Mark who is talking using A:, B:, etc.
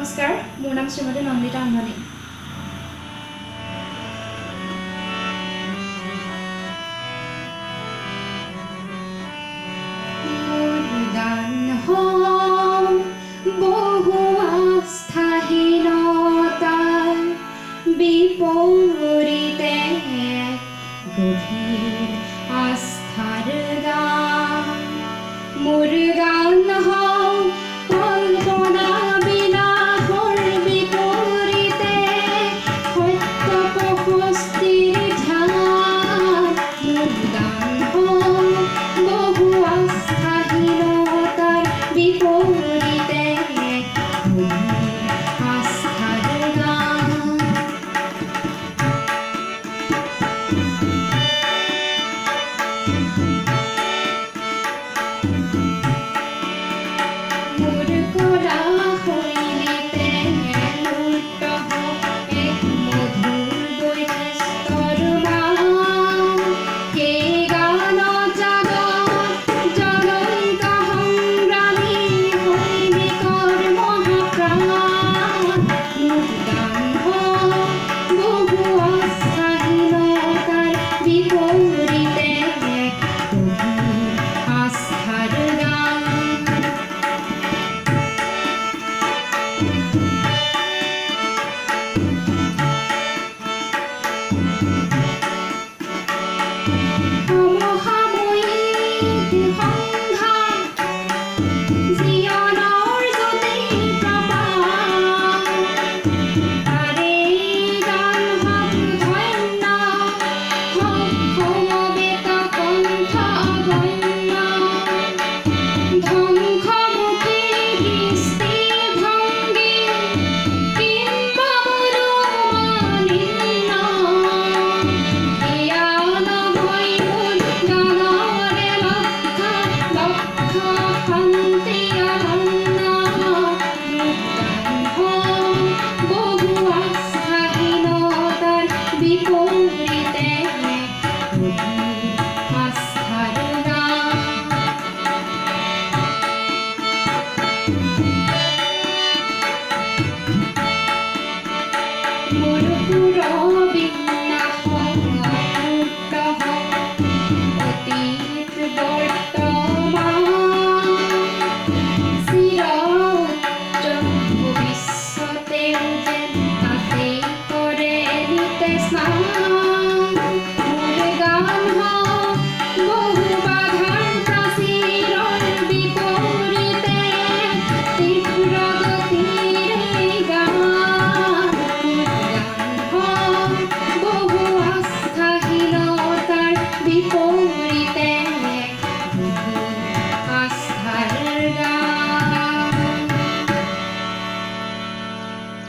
A: নমস্কাৰ, মোৰ নাম শ্ৰীমতী নন্দিতা আম্বানী। বহু আস্থাহীনতাৰ বিপৰীতে গভীৰ আস্থাৰ গান, মোৰ গান কল্পনা বিলাসৰ বিপৰীতে সত্য প্ৰশস্তিৰ ধ্যান, মোৰ গান বহু আস্থাহীনতাৰ বিপৰীতে আস্থাৰ গান। মোৰ কলা শৈলীতে মূৰ্ত এক মধুৰ বৈশিষ্ট্যৰ গান, সেই গানত জ্বলন্ত সংগ্ৰামী সৈনিকৰ মহাপ্ৰাণ, মোৰ গান বহু আস্থাহীনতাৰ বিপৰীতে গভীৰ আস্থাৰ গান। সমসাময়িক সংঘাত জীৱনৰ জ্যোতি প্ৰভাত, তাৰে গান হওক ধন্য, হওক সমবেত কণ্ঠ অগণ্য, ধ্বংসমুখী দৃষ্টিভংগী কিম্বা মনোমালিন্য, এয়া নহয় মোৰ গানৰে লক্ষ্য, লক্ষ্য শান্তি অনন্য, মোৰ গান বহু আস্থাহীনতাৰ বিপৰীতে গভীৰ আস্থাৰ গান। মোৰ সুৰৰ